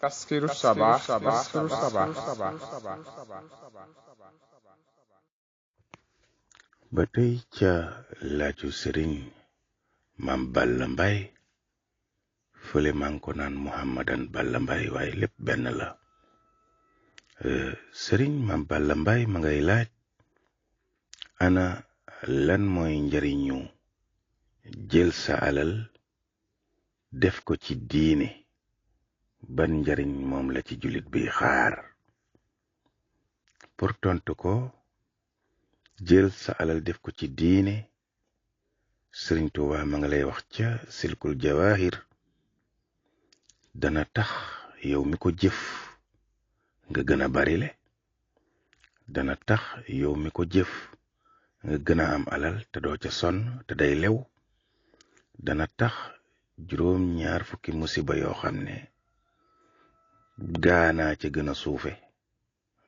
تسخير الصباح تسخير الصباح ba tey ca laaju sëriñ Maam Balla Mbaye fële maa ngi ko naan Muhammadan Balla Mbaye waaye lépp benn la. sëriñ Maam Balla Mbaye ma ngay laaj ana lan mooy njariñu jël sa alal def ko ci diine, ban njariñ moom la ci jullit bi xaar. pour tontu ko, jël sa alal def ko ci diine, sëriñ Tuubaa ma nga lay wax ca silkul jawaahir, dana tax yow mi ko jëf nga gën a barile, dana tax yow mi ko jëf nga gën a am alal te doo ca sonn te day lew, dana tax juróom-ñaar fukki musiba yoo xam ne gaanaa ca gën a suufe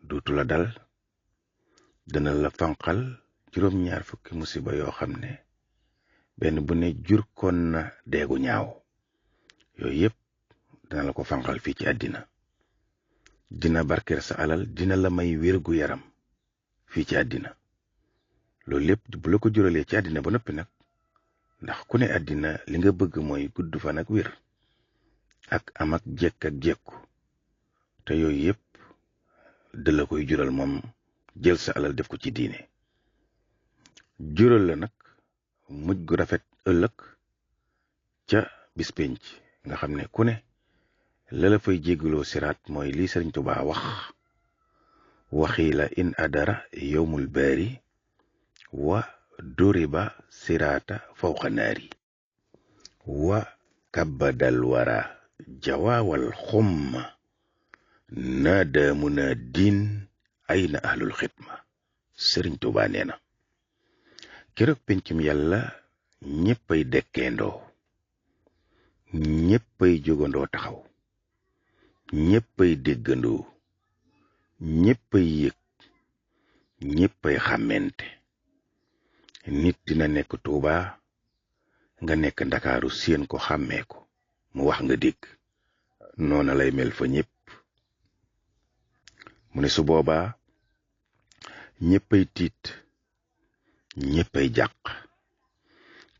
duutu la dal, dana la fanqal juróom-ñaar fukki musiba yoo xam ne benn bu ne jur kon na deegu ñaaw, yooyu yépp dana la ko fanqal fii ci àddina. dina barkeer sa alal, dina la may wérgu yaram fii ci àddina. loolu lépp bu la ko juralee ci àddina ba noppi nag, ndax ku ne àddina li nga bëgg mooy gudd fan ak wér ak am ak jekk ak jekku, te yooyu yépp da la koy jural moom jël sa alal def ko ci diine. jural la nag mujj gu rafet ëllëg ca bis penc nga xam ne ku ne la la fay jégguloo siraat mooy lii Sëriñ Tuubaa wax, waxiila in adara yowmul baari wa duriba siraata fawqa naari wa kabbadal wara jawaawal xumma naadaamu naa diin ayna ahlul xidma. Sëriñ Tuubaa nee na keroog pencum yàlla ñéppay dekkeendoo, ñéppay jógandoo taxaw, ñéppay déggandoo, ñéppay yëg, ñéppay xàmmente. nit dina nekk Tuubaa nga nekk Ndakaaru séen ko xàmmee ko mu wax nga dégg, noona lay mel fa ñépp. mu ne su boobaa ñéppay tiit, ñéppay jàq,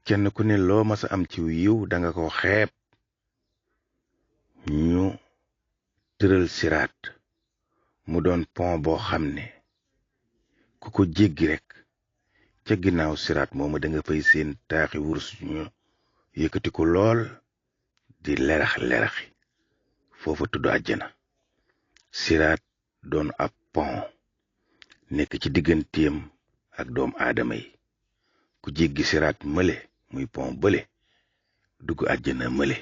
kenn ku ne loo masa am ci yiw danga ko xeeb. ñu tëral siraat mu doon pont boo xam ne ku ko jéggi rek ca ginnaaw siraat mooma da nga fay seen taaxi wurus ñu yëkkati ko lool di leraxi foofa tudd àjjana. siraat doon ab pont nekk ci digganteem ak doom aadama yi, ku jéggi siraat mële muy pont bële dugg àjjana mële.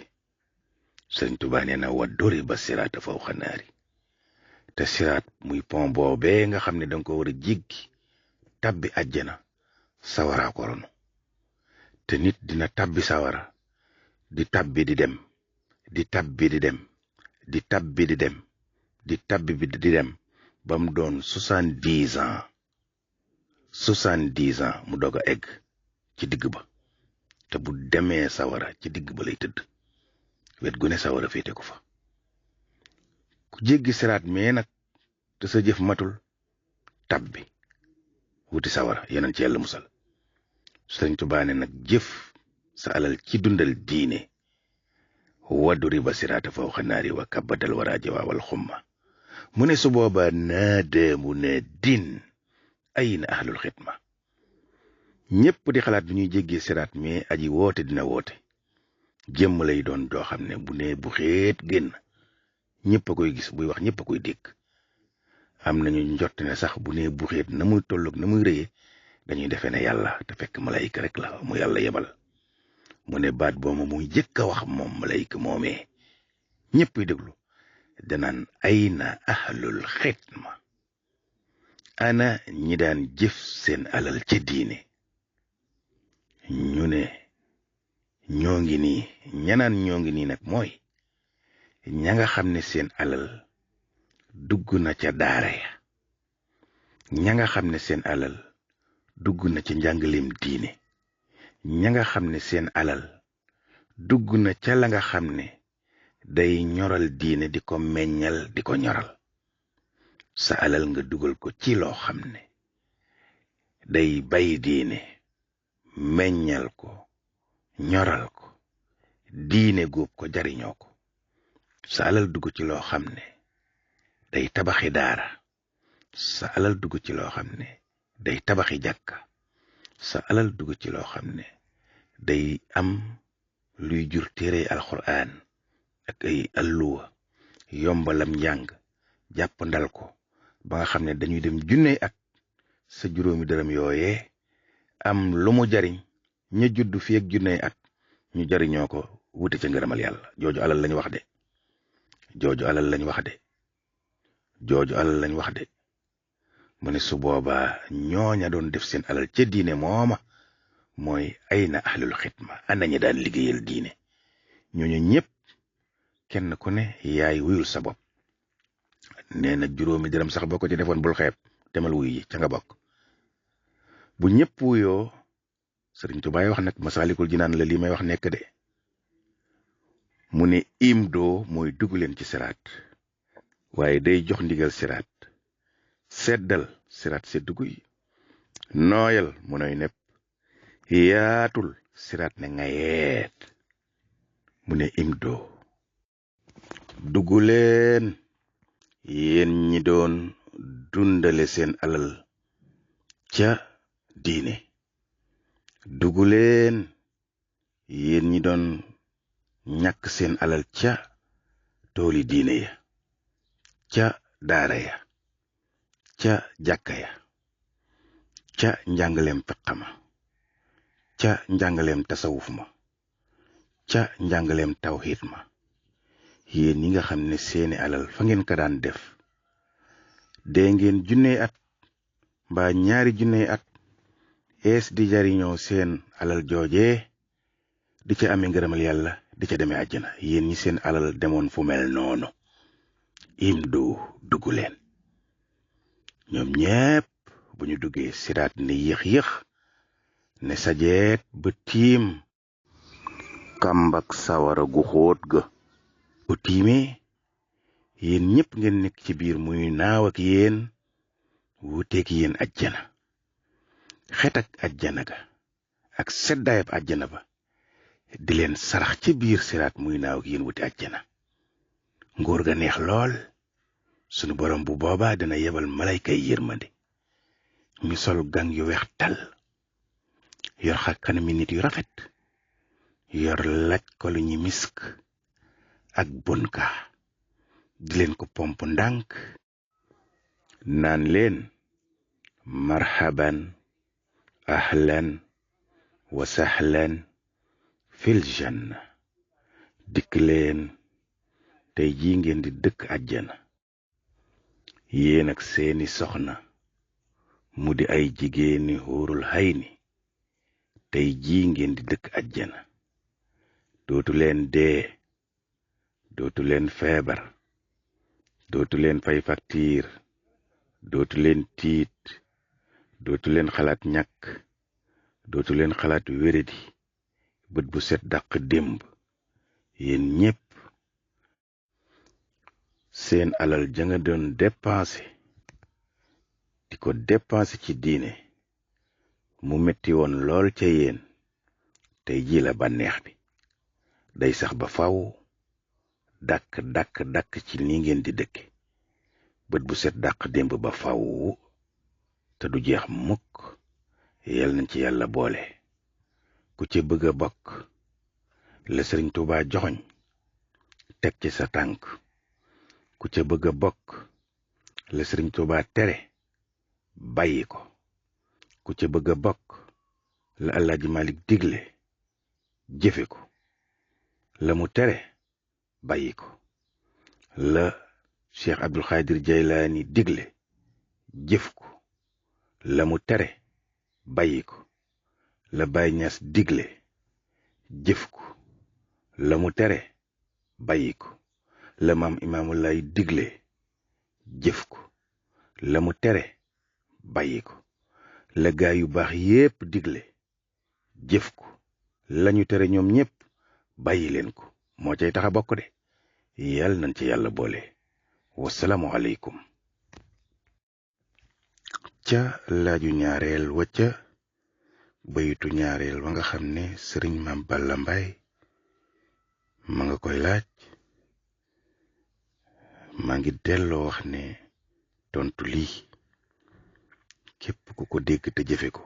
Sëriñ Tuubaa nee na wa duriba siraata fawqa naari, te siraat muy pont boobee nga xam ne danga ko war a jéggi tabbi àjjana, sawaraa ko ronu. te nit dina tabbi sawara di tabbi di dem, di tabbi di dem, di tabbi di dem, di tabbi di dem ba mu doon 70 ans 70 ans mu doog a egg ci digg ba. te bu demee sawara ci digg ba lay tëdd, wet gu ne sawara féete ko fa. ku jéggi siraat mee nag te sa jëf matul tabbi wuti sawara, yeneen ci yàlla musal. Sëriñ Tuubaa ne nag jëf sa alal ci dundal diine, wadduri ba siraata fawqa naari wa kabbadal wara jawaawal xumma. mu ne su boobaa naadaamu na din ayna ahlul xidma. ñépp di xalaat bi ñuy jéggee siraat mais aji woote dina woote, jëmm lay doon joo xam ne bu ne bu xeet génn ñépp a koy gis, buy wax ñépp a koy dégg. am nañu njott ne sax bu ne bu xeet na muy tolloog na muy rëyee dañuy defee ne yàlla, te fekk malayka rek la mu yàlla yebal. mu ne baat booma muy jëkk a wax moom malayka moomee ñéppay déglu, danaan ayna ahlul xidma, ana ñi daan jëf seen alal ca diine. ñu ne ñoo ngi nii, ñanaan ñoo ngi nii nag mooy ña nga xam ne seen alal dugg na ca daara ya, ña nga xam ne seen alal dugg na ca njàngaleem diine, ña nga xam ne seen alal dugg na ca la nga xam ne day ñoral diine di ko meññal di ko ñoral sa alal nga dugal ko ci loo xam ne day bay diine meññal ko ñoral ko diine góob ko jariñoo ko sa alal dugg ci loo xam ne day tabaxi daara sa alal dugg ci loo xam ne day tabaxi jàkka sa alal dugg ci loo xam ne day am luy jur téere alxuraan ak ay alluwa yombalam njàng jàpp ndal ko ba nga xam ne dañuy dem junne at sa juróomi dërëm yooyee am lu mu jariñ ña judd fi ak junne at ñu jariñoo ko wuti ca ngërëmal yàlla jooju alal lañ wax de jooju alal lañ wax de jooju alal lañ wax de mu ne su boobaa ñooña doon def seen alal ca diine mooma mooy ay na ahlul xidma ana ñi daan liggéeyal diine ñooñu ñëpp kenn ku ne yaay wuyul sa bopp nee na juróomi dërëm sax boo ko ci defoon bul xeeb demal wuy yi ca nga bokk bu ñëpp wuyoo Sëriñ Tuubaa wax nag Masaalikul Jinaan la lii may wax nekk de mu ne imdoo mooy dugg leen ci siraat waaye day jox ndigal siraat seddal siraat seddu guy nooyal mu noy nepp yaatul siraat ne nga yeet mu ne imdoo dugg leen yéen ñi doon dundale seen alal ca diine dugg leen yéen ñi doon ñàkk seen alal ca tooli diine ya ca daara ya ca jàkka ya ca njàngaleem fiqama ca njàngaleem tasawuf ma ca njàngaleem tawxiid ma yéen ñi nga xam ne seeni alal fa ngeen ko daan def dee ngeen junne at mbaa ñaari junne at ees di jariñoo seen alal joojee di ca amee ngërëmal yàlla di ca demee àjjana yéen ñi seen alal demoon fu mel noonu imdu dugg leen ñoom ñépp bu ñu duggee siraat ne yéex ne sajeet ba tiim kàmbak sawara gu xóot ga bu tiimee yéen ñépp ngeen nekk ci biir muy naaw ak yéen wuteeg yéen àjjana xet ak àjjana ga ak seddaayab àjjana ba di leen sarax ci biir siraat muy naaw ak yéen wuti àjjana nguur ga neex lool sunu borom bu boobaa dina yebal malaykay yërmande ñu sol gang yu weex tal yor xar kanami nit yu rafet yor laj ko lu ñi misk ak bonka di leen ko pomp ndànk naan leen marhaban ahlan wa sahlan fil janna dikk leen tey jii ngeen di dëkk àjjana yéen ak seeni soxna mu di ay jigéeni hóorul hayni tey jii ngeen di dëkk àjjana dootu leen dee dootu leen feebar dootu leen fay facture dootu leen tiit dootu leen xalaat ñàkk dootu leen xalaat wéredi bët bu set dàq démb yéen ñépp seen alal ja nga doon dépensé di ko dépensé ci diine mu metti woon lool ca yéen tey ji la bànneex bi day sax ba faw dàkk ci ni ngeen di dëkke bët bu set dàq démb ba faw te du jeex mukk yal nañ ci yàlla boole ku ci bëgg a bokk la Sëriñ Tuubaa joxoñ teg ci sa tànk ku ca bëgg a bokk la Sëriñ Tuubaa tere bàyyi ko ku ca bëgg a bokk la Alaaji Malik digle jëfe ko la mu tere bàyyi ko la Cheikh Abdul Xaadir Jaylaani digle jëf ko la mu tere bàyyi ko la Baay Ñas digle jëf ko la mu tere bàyyi ko la maam Imaamu Laay digle jëf ko la mu tere bàyyi ko la gaay yu baax yépp digle jëf ko lañu tere ñoom ñépp bàyyi leen ko moo cay tax a bokk de yal nañ ci yàlla boole. wasalaamu aleykum. ca laaju ñaareel wacca bayitu ñaareel wa nga xam ne sëriñ Maam Balla Mbaay ma nga koy laaj, maa ngi delloo wax ne tontu lii képp ku ko dégg te jëfe ko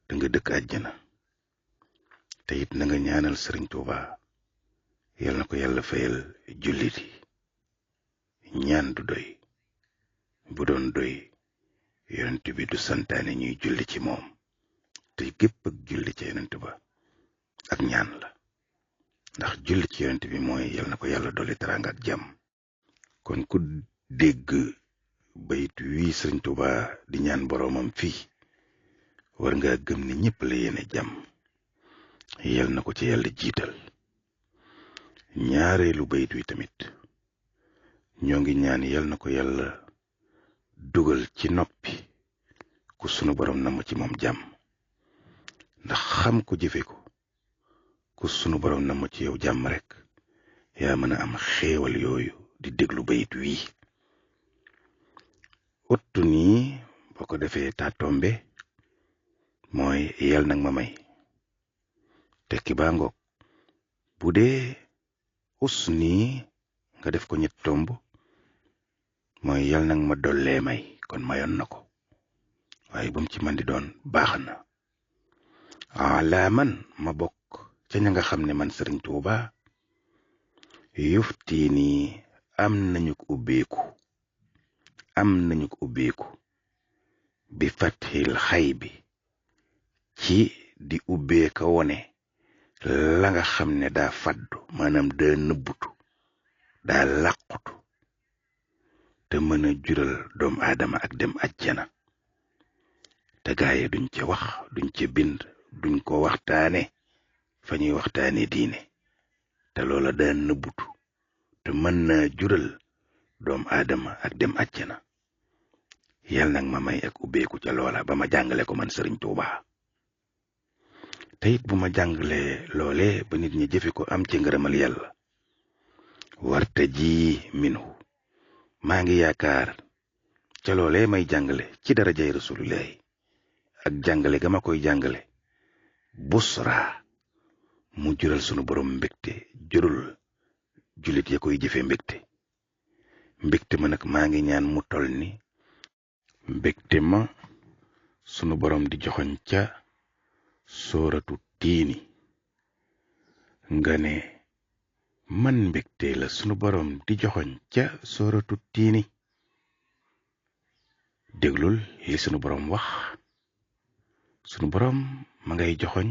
da nga dëkk àjjana. te it na nga ñaanal sëriñ Tuuba yal na ko yàlla fayal jullit yi. ñaan du doy, bu doon doy yonent bi du santaane ñuy julli ci moom, te gépp ak julli ci yonent ba ak ñaan la, ndax julli ci yonent bi mooy yal na ko yàlla dolli teraanga ak jàmm. kon ku dégg bayit wii sëriñ Tuuba di ñaan boroomam fii war nga gëm ne ñépp la yéene jàmm, yal na ko ci yàlla jiital. ñaareelu bayit wi tamit ñoo ngi ñaan yal na ko yàlla dugal ci noppi ku sunu borom namm ci moom jàmm, ndax xam ko jëfe ko ku sunu borom namm ci yow jàmm rek yaa mën a am xéewal yooyu di déglu bayit wii. uttu nii boo ko defee taatombe mooy yal nag ma may, tekki baa ngoog. bu dee us nii nga def ko ñett tomb mooy yal nag ma dollee may, kon mayoon na ko, waaye bu mu ci man di doon baax na. ala man ma bokk ca ña nga xam ne man sëriñ Tuuba yuftii nii am nañu ko ubbeeku bi fathil xay bi ci di ubbeeka wone la nga xam ne daa faddu, maanaam daa nëbbutu, daa làqutu te mën a jural doomu aadama ak dem àjjana. te gaaye duñ ca wax, duñ ca bind, duñ ko waxtaane fa ñuy waxtaane diine, te loola daa nëbbutu te mën naa jural doomu aadama ak dem àjjana. yal nag ma may ak ubbeeku ca loola ba ma jàngale ko man sëriñ Tuuba. te it bu ma jàngalee loole ba nit ñi jëfe ko am ci ngërëmal yàlla, warta ji minhu maa ngi yaakaar ca loole may jàngale ci darajay rasulullahi ak jàngale ga ma koy jàngale busra mu jural sunu borom mbégte, jurul jullit ya koy jëfe mbégte ma nag maa ngi ñaan mu tol ni mbégte ma sunu borom di joxoñ ca sooratu tiini. nga ne man mbégte la sunu borom di joxoñ ca sooratu tiini. déglul li sunu borom wax. sunu borom ma ngay joxoñ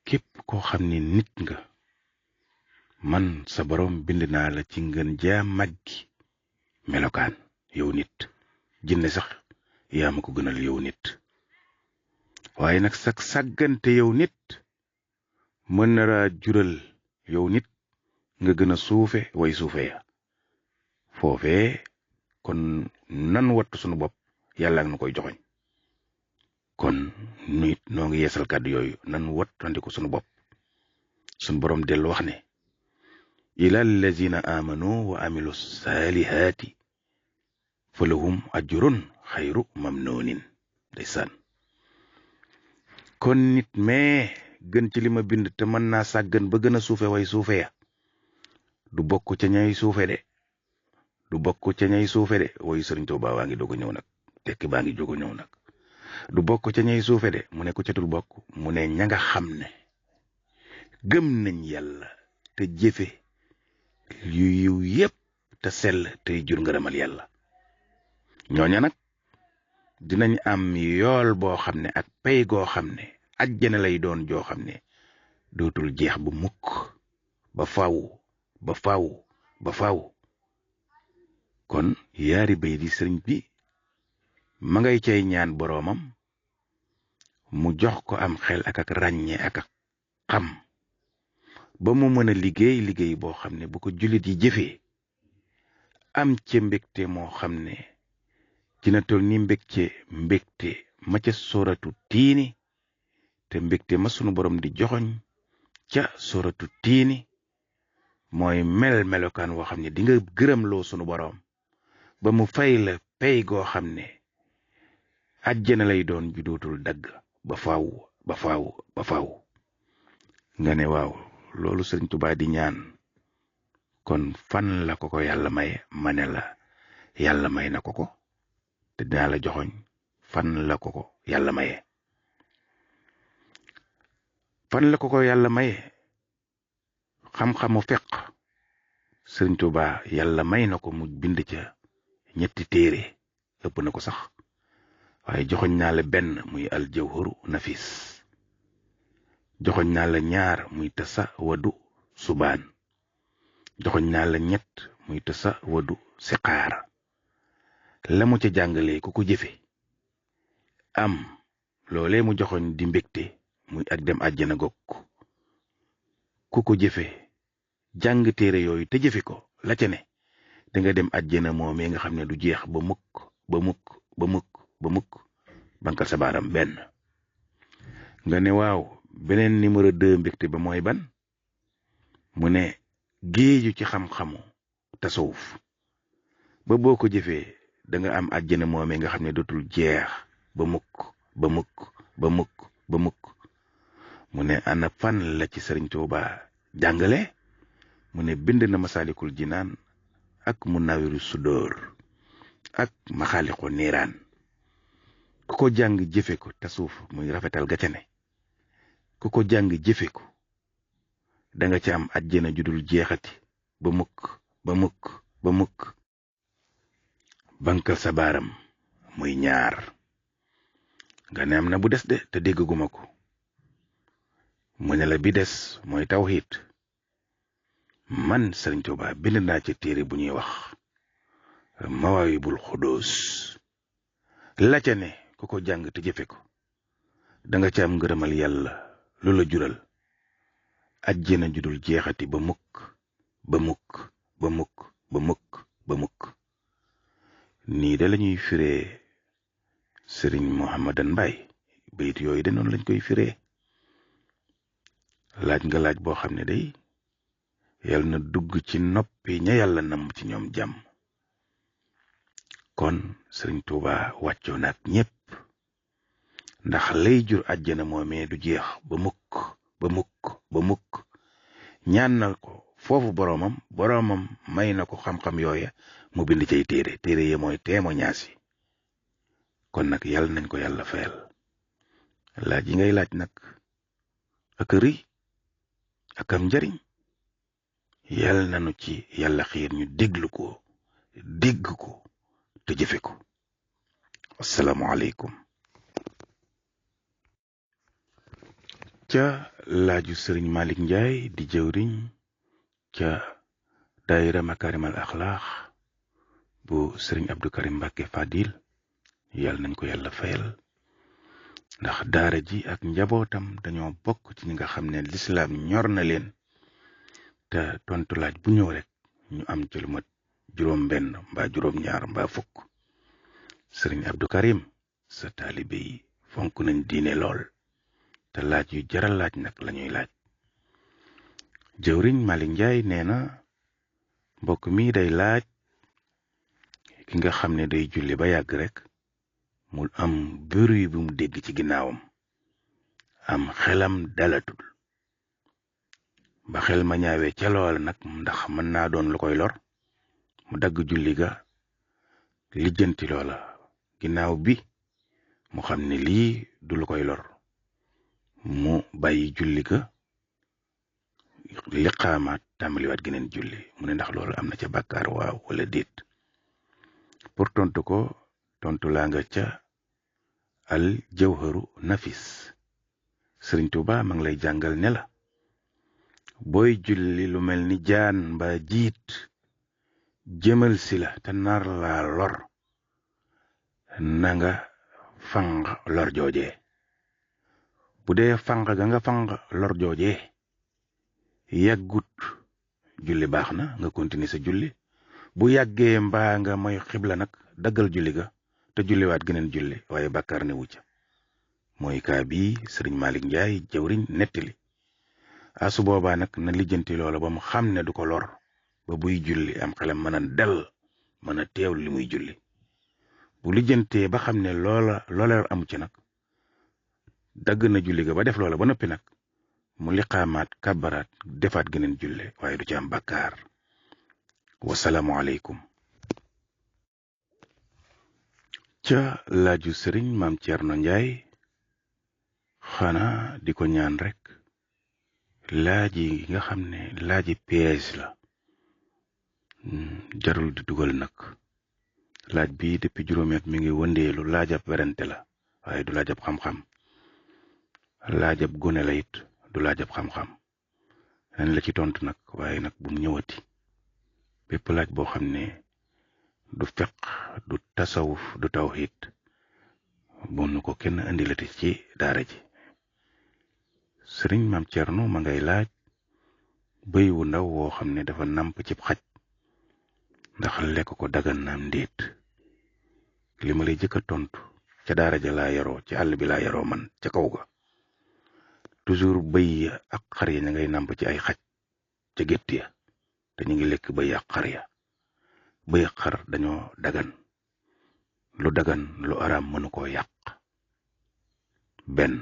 képp koo xam ni nit nga, man sa borom bind naa la ci ngën jaa màggi melokaan yow nit. jinne sax yaa ma ko gënal yow nit, waaye nag sax sàggante yow nit mën na laa jural yow nit nga gën a suufe way suufe ya foofee. kon nan wattu sunu bopp, yàlla ak nu koy joxoñ. kon nu it noo ngi yeesal kàddu yooyu, nan wattandiku sunu bopp. sunu borom dellu wax ne ila allazina amanu wa amilu saalihaati fa lahum ajrun xayru mamnuunin. ndeysaan. kon nit mais gën ci li ma bind te mën naa sàggan ba gën a suufe way suufe ya du bokk ca ñay suufe de, wayu sëriñ Tuuba waa ngi doog a ñëw nag, tekki baa ngi jóg a ñëw nag. du bokk ca ñay suufe de, mu ne ko ca dul bokk, mu ne ña nga xam ne gëm nañ yàlla te jëfe yu yiw yépp te sell tey jur ngërëmal yàlla. ñooña nag dinañ am yool boo xam ne ak pay goo xam ne ajjana lay doon joo xam ne dootul jeex bu mukk ba faw. kon yaari bay di sëriñ bi ma ngay cay ñaan boroomam mu jox ko am xel ak ràññe ak xam ba mu mën a liggéey boo xam ne bu ko jullit yi jëfee am ca mbégte moo xam ne dina tol ni mbégte ma ca sooratu tiini, te mbégte ma sunu borom di joxoñ ca sooratu tiini mooy melokaan woo xam ne di nga gërëm loo sunu boroom ba mu fay la pay goo xam ne àjjana lay doon ju dootul dagg ba faaw ba faaw ba faaw. nga ne waaw loolu Sëriñ Tuubaa di ñaan kon fan la ko yàlla may? ma ne la yàlla may na ko te dinaa la joxoñ fan la ko yàlla maye. fan la ko yàlla maye? xam-xamu fiq Sëriñ Tuubaa yàlla may na ko mu bind ca 3 téere, ëpp na ko sax, waaye joxoñ naa la benn muy al jawharu nafis, joxoñ naa la 2 muy tasawadu subaan, joxoñ naa la 3 muy tasawadu siqaar. la mu ca jàngalee ku ko jëfe am loolee mu joxoñ di mbégte muy ak dem àjjana gog ku ko jëfe jàng téere yooyu te jëfe ko la ca ne da nga dem àjjana moomee nga xam ne du jeex ba mukk ba mukk ba mukk ba mukk. bankal sa baaram benn. nga ne waaw beneen numéro 2 mbégte ba mooy ban? mu ne géeju ci xam-xamu tasawuf ba boo ko jëfee da nga am àjjana moomee nga xam ne dootul jeex ba mukk ba mukk ba mukk ba mukk. mu ne ana fan la ci Sëriñ Tuubaa jàngale? mu ne bind na Masaalikul Jinaan ak Munawwiru Sudóor ak Maxaaliqu Niiraan. ku ko jàng jëfe ko tasawuf muy rafetal ga ca ne ku ko jàng jëfe ko da nga ci am àjjana judul jeexati ba mukk ba mukk ba mukk. bankal sa baaram muy 2. nga ne am na bu des de te dégguma ko. mu ne la bi des mooy tawhid. man Sëriñ Tuubaa bind naa ci téere bu ñuy wax Mawaahibul Xudóos. la ca ne ku ko jàng te jëfe ko da nga ci am ngërëmal yàlla lu la jural àjjana judul jeexati ba mukk ba mukk ba mukk ba mukk ba mukk. nii da lañuy firee Sëriñ Muhammadan Mbaay bayit yooyu de noonu lañ koy firee. laaj nga laaj boo xam ne day yàlla na dugg ci noppi ña yàlla nam ci ñoom jàmm. kon Sëriñ Tuubaa wàccoo naak ñépp ndax lay jur àjjana moomee du jeex ba mukk ba mukk ba mukk. ñaan na ko foofu boroomam may na ko xam-xam yooya mu bind cay téere ya mooy témoignage yi. kon nag yàlla nañ ko yàlla fayal. laaj yi ngay laaj nag ak rëy ak am njariñ yàlla nañu ci yàlla xiir ñu déglu ko dégg ko te jëfe ko. assalaamu aleykum. ca laaju Sëriñ Malick Ndiaye di jëwriñ ca daayira Makarimal Axlaax bu Sëriñ Abdou Karim Mbàkke Fadil, yàlla nañ ko yàlla fayal. ndax daara ji ak njabootam dañoo bokk ci ñi nga xam ne lislaam ñor na leen te tontu laaj bu ñëw rek ñu am ci lu mat 5 mbaa 2 mbaa 10. Sëriñ Abdou Karim sa taalibe yi fonk nañ diine lool te laaj yu jaral laaj nag lañuy laaj. jëwriñ Malick Ndiaye nee na mbokk mi day laaj ki nga xam ne day julli ba yàgg rek mu am bruit bu mu dégg ci ginnaawam am xelam dalatul ba xel ma ñaawee ca loola nag ndax mën naa doon lu koy lor mu dagg julli ga lijjanti loola ginnaaw bi mu xam ne lii du lu koy lor mu bàyyi julli ga liqaamaat tàmbaliwaat geneen julli. mu ne ndax loolu am na ca bàkkaar waaw wala déet? pour tontu ko tontu laa nga ca al jawharu nafis. Sëriñ Tuubaa ma ngi lay jàngal ne la booy julli lu mel ni jaan mbaa jiit jëmal si la te nar laa lor na nga fang lor joojee. bu dee fang ga nga fang lor joojee yàggut julli baax na nga continuer sa julli. bu yàggee mbaa nga mooy xibla nag daggal julli ga te julliwaat geneen julli waaye bàkkaar ne wu ca. mooy kaa bii Sëriñ Malick Ndiaye jawriñ nettali. su boobaa nag na lijjanti loola ba mu xam ne du ko lor ba buy julli am xelam mën a del mën a teewlu li muy julli. bu lijjantee ba xam ne loola amu ci nag dagg na julli ga ba def loola ba noppi nag mu liqaamaat kàbbaraat defaat geneen julle waaye du ci am bàkkaar. wasalaamu aleykum. ca laaju sëriñ maam Cerno Njaay xanaa di ko ñaan rek laaj yi nga xam ne laaji piège la jarul di dugal nag laaj bi depuis juróomi at mi ngi wëndeelu laajab werante la waaye du laajab xam-xam laajab gone la it du laajab xam-xam nañ la ci tontu nag waaye nag bu mu ñëwati bépp laaj boo xam ne du fiq du tasawuf du tawhid bu nu ko kenn andilati ci daara ji. sëriñ maam Cerno ma ngay laaj bëy wu ndaw woo xam ne dafa namp cib xaj ndax lekk ko dagan naam ndéet. li ma lay jëkk a tontu ca daara ja laa yaroo ci àll bi laa yaroo man ca kaw ga toujours bëy ya ak xar ya ña ngay namp ci ay xaj ca gétt ya te ñu ngi lekk bëy ak xar ya. bëy ak xar dañoo dagan lu dagan lu araam mënu koo yàq. benn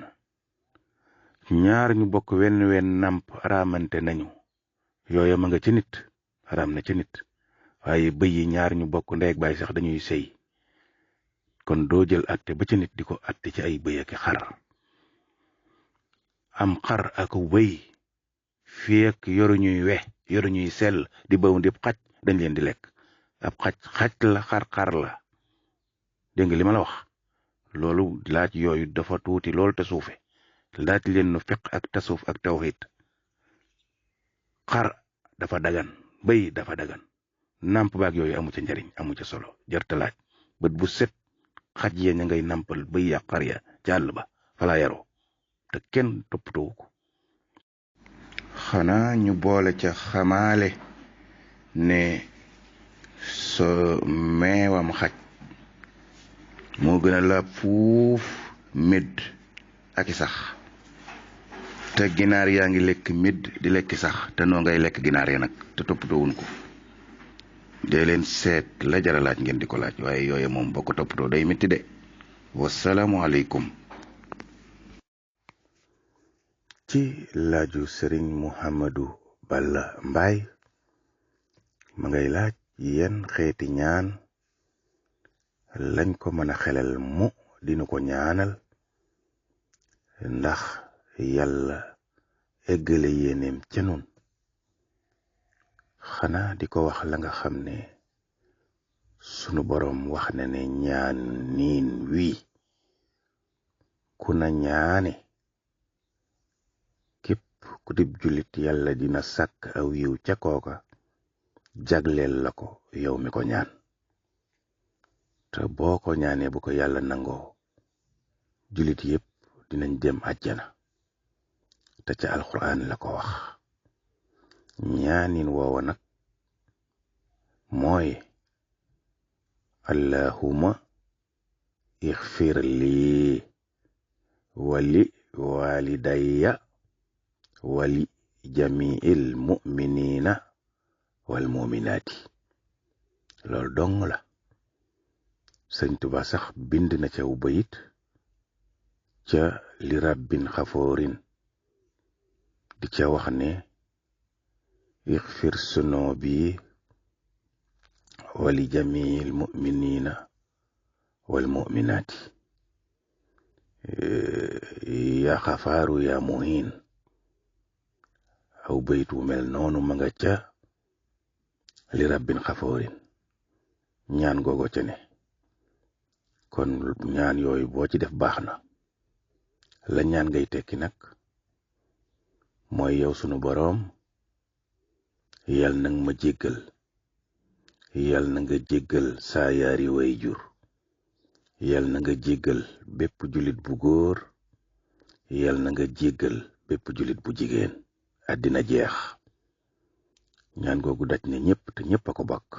ñaar ñu bokk wenn namp araamante nañu yooya ma nga ci nit araam na ci nit waaye bëy yi ñaar ñu bokk ndey ak baay sax dañuy sëy kon doo jël atte ba ci nit di ko atte ci ay bëy ak xar. am xar ak bëy fii ak yoruñuy sell di baw ndib xaj dañ leen di lekk. ab xaj la xar la dégg nga li ma la wax loolu laaj yooyu dafa tuuti loolu te suufe laaj leen nu fiq ak tasawuf ak tawhid. xar dafa dagan bëy dafa dagan namp baag yooyu amu ca njariñ amu ca solo jarta laaj bët bu set xaj ya ña ngay nampal bëy ya xar ya ca àll ba fala yaroo te kenn toppatoowu ko. xanaa ñu boole ca xamaale ne so meewam xaj moo gën a laab fuuf médd ak i sax te ginaar yaa ngi lekk médd di lekki sax te noo ngay lekk ginaar ya nag te toppatoowuñ ko. dee leen seet la jara laaj ngeen di ko laaj waaye yooye moom boo ko toppatoo day métti de. wasalaamu aleykum. ci laaju sëriñ Muhammadu Balla Mbaay ma ngay laaj yenn xeeti ñaan lañ ko mën a xelal mu dina ko ñaanal ndax yàlla eggale yéeneem ca nun. xanaa di ko wax la nga xam ne sunu boroom wax na ne ñaan niin wii ku na ñaane képp ku dib jullit yàlla dina sàkk aw yiw ca kooka jagleel la ko yow mi ko ñaan te boo ko ñaanee bu ko yàlla nangoo jullit yépp dinañ dem àjjana te ca alxuraan la ko wax. ñaanin woowa nag mooy allahuma ixfir lii wali walidayya wali jamiil muminina wal muminaati. loolu dong la. sëñ Tuba sax bind na ca wu bayit ca li rabbin xafoorin di ca wax ne ixfir sunubi wali jamiil muminina wal muminaati ya xafaaru ya muhin. aw bayit wu mel noonu ma nga ca li rabbin xafoorin ñaan googo ca ne. kon ñaan yooyu boo ci def baax na. la ñaan ngay tekki nag mooy yow sunu boroom yal na nga ma jéggal yal na nga jéggal saa yaari way jur yal na nga jéggal bépp jullit bu góor yal na nga jéggal bépp jullit bu jigéen àddina jeex. ñaan googu daj ne ñépp te ñépp a ko bokk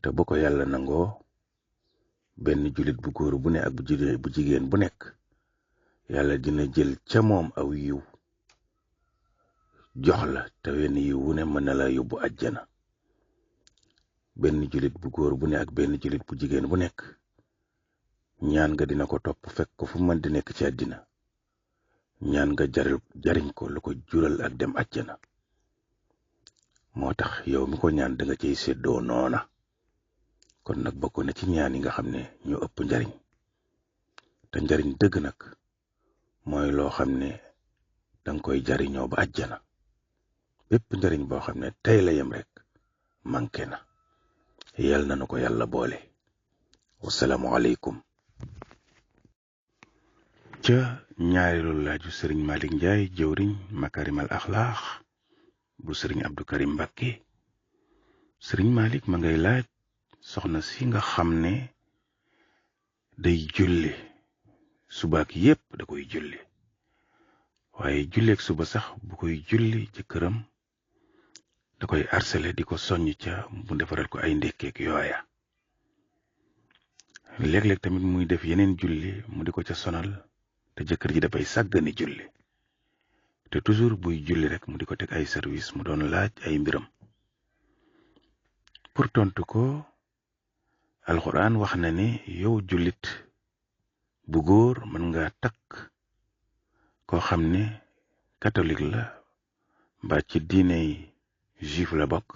te bu ko yàlla nangoo benn jullit bu góor bu ne ak bu jigéen bu nekk yàlla dina jël ca moom aw yiw jox la te wenn yi wu ne mën na la yóbbu àjjana. benn jullit bu góor bu ne ak benn jullit bu jigéen bu nekk ñaan nga dina ko topp fekk ko fu mën di nekk ci àddina. ñaan nga jariñ ko lu ko jural ak dem àjjana. moo tax yow mi ko ñaan da nga ciy séddoo noona. kon nag bokk na ci ñaan yi nga xam ne ñu ëpp njariñ. te njariñ dëgg nag mooy loo xam ne danga koy jariñoo ba àjjana. bépp njariñ boo xam ne tey la yem rek manqué na. yal na nu ko yàlla boole. wasalaamu aleykum. ca ñaareelu laaju sëriñ Malick Ndiaye jëwriñ makarimal axlaax bu sëriñ Abdou Karim Mbacké. sëriñ Malick ma ngay laaj soxna si nga xam ne day julli subaak yépp da koy julli waaye julleek suba sax bu koy julli ci këram da koy harcelé di ko soññ ca mu defaral ko ay ndekkeek yooya. léeg-léeg tamit muy def yeneen julli mu di ko ca sonal te jëkkër ji dafay sàggani julli te toujours buy julli rek mu di ko teg ay service mu doon laaj ay mbiram. pour tontu ko alxuraan wax na ne yow jullit bu góor mën nga takk koo xam ne catholique la mbaa ci diiney juif la bokk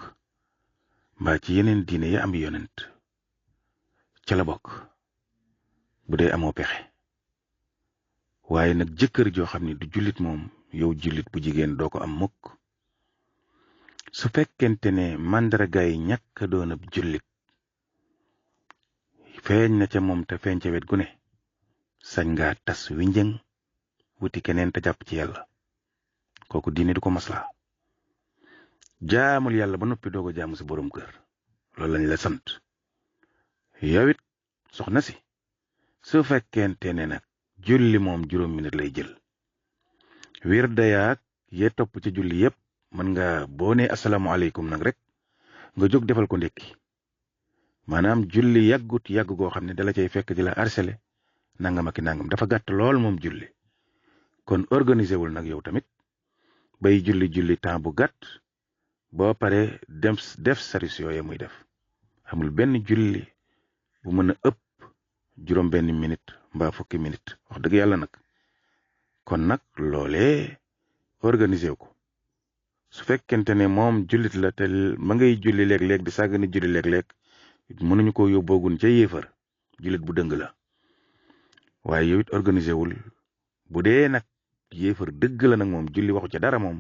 mbaa ci yeneen diine ya am yonent ca la bokk bu dee amoo pexe. waaye nag jëkkër joo xam ne du jullit moom yow jullit bu jigéen doo ko am mukk. su fekkente ne màndargaay ñàkk doon ab jullit feeñ na ca moom te feeñ ca wet gu ne sañ ngaa tas wi njëng wuti keneen te jàpp ci yàlla. kooku diine du ko maslaa. jaamul yàlla ba noppi doog a jaamu si borom kër loolu lañ la sant. yow it soxna si su fekkente ne nag julli moom 5 minutes lay jël wirda yaak yee topp ci julli yépp mën nga boo nee asalaamaaleykum nag rek nga jóg defal ko ndékki. maanaam julli yàggut yàgg goo xam ne dala cay fekk di la harcelé nangam ak nangam dafa gàtt lool moom julli. kon organisé wul nag yow tamit bay julli temps bu gàtt boo pare def service yooye muy def. amul benn julli bu mën a ëpp 5 minute mbaa 10 minute wax dëgg yàlla nag. kon nag loolee organisé ko. su fekkente ne moom jullit la te ma ngay julli léeg-léeg di sàggani julli léeg-léeg mënuñu ko yóbboogun ca yéefar jullit bu dëng la. waaye yow it organisé wul bu dee nag yéefar dëgg la nag moom julli waxu ca dara moom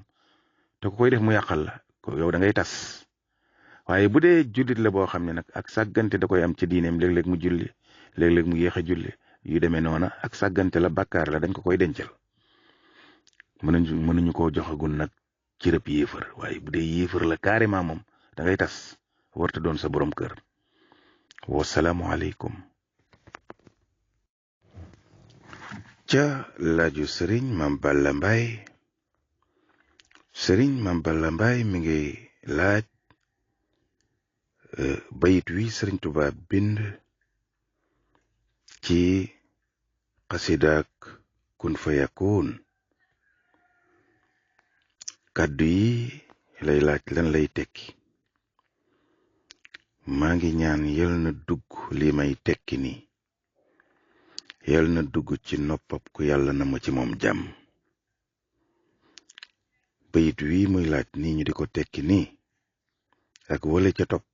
te ku koy def mu yàqal la ko yow da ngay tas. waaye bu dee jullit la boo xam ne nag ak sàggante da koy am ci diineem léeg-léeg mu julli léeg-léeg mu yéex a julli yu demee noona ak sàggante la bàkkaar la dañ ko koy dencal. mënuñu koo joxagul nag ci rëb yéefar waaye bu dee yéefar la carrément moom da ngay tas warta doon sa borom kër. wasalaamu aleykum. ca laaju sëriñ Mam Balla Mbaye. sëriñ Mam Balla Mbaye mi ngi laaj bayit wi sëriñ Tuubaa bind ci xasidaak kun fayakoon. kàddu yi lay laaj lan lay tekki. maa ngi ñaan yal na dugg li may tekki ni yal na dugg ci noppam ku yàlla na ma ci moom jàmm. bayit wi muy laaj nii ñu di ko tekki nii ak wala ca topp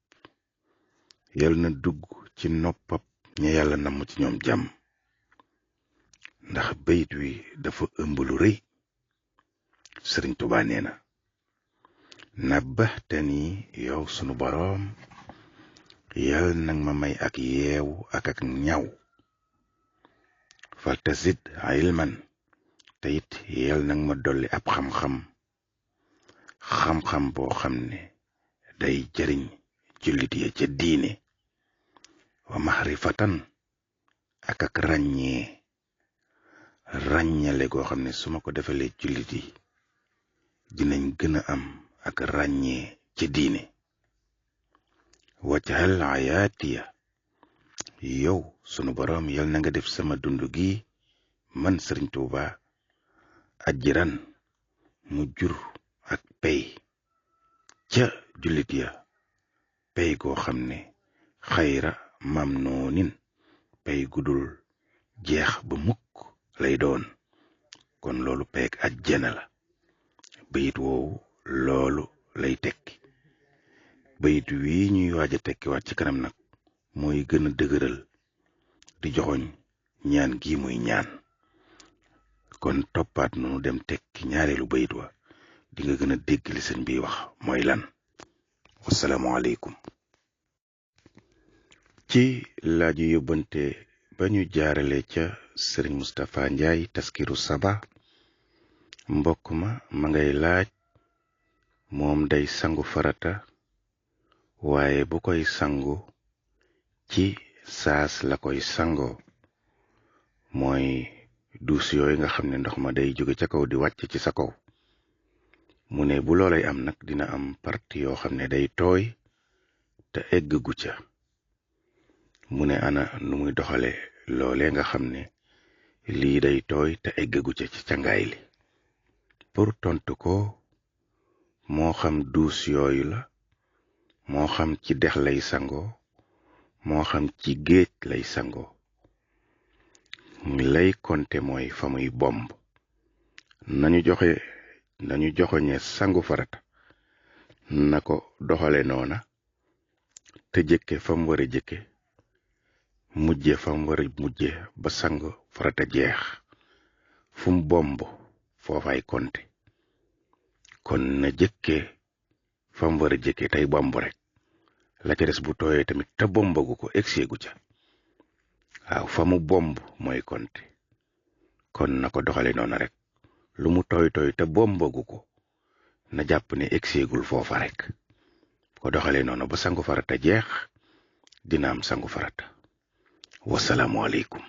yal na dugg ci noppam ña yàlla na ma ci ñoom jàmm. ndax bayit wi dafa ëmb lu rëy. sëriñ Tuubaa nee na nabbahtani yow sunu boroom yal nag ma may ak yeewu ak ñaw faltazid ilman te it yal nag ma dolli ab xam-xam boo xam ne day jariñ jullit ya ca diine wa mahrifatan ak ràññale goo xam ne su ma ko defalee jullit yi dinañ gën a am ak ràññee ci diine. wajhal ayaatiya yow sunu boroom yal na nga def sama dund gi man sëriñ Tuuba ajran mu jur ak pay ca jullit ya pay goo xam ne xayra mamnoonin pay gudul jeex ba mukk lay doon kon loolu peeg àjjana la bayit woowu loolu lay tekki bayit wii ñuy waaj a tekkiwaat ci kanam nag mooy gën a dëgëral di joxoñ ñaan gi muy ñaan kon toppaat nunu dem tekki ñaareelu bayit wa di nga gën a dégg li sëñ bi wax mooy lan. wassalaamu aleykum. ci laaju yóbbante ba ñu jaarale ca sëriñ Moustapha Ndiaye taskiru saba mbokk ma ngay laaj moom day sangu farata waaye bu koy sangu ci saas la koy sangoo mooy duus yooyu nga xam ne ndox ma day jóge ca kaw di wàcc ci sa kaw mu ne bu loolay am nag dina am parti yoo xam ne day tooy te eggagu ca mu ne ana nu muy doxale loole nga xam ne lii day tooy te eggagu ca ci cangaay li pour tontu ko moo xam duus yooyu la moo xam ci dex lay sangoo moo xam ci géej lay sangoo lay konte mooy fa muy bomb nañu joxoñe sangu farata na ko doxale noona te jëkke fam wara jëkke mujje fam wara mujje ba sangu farata jeex fum bomb foofay konte kon na jëkke fam wara jëkke tey bomb rek la ca des bu tooyee tamit te bombagu ko egseegu ca waaw fa mu bomb mooy konte kon na ko doxale noonu rek lu mu tooy tooy te bombagu ko na jàpp ne egseegul foofa rek ko doxale noonu ba sangu farata jeex dina am sangu farata wasalaamu aleykum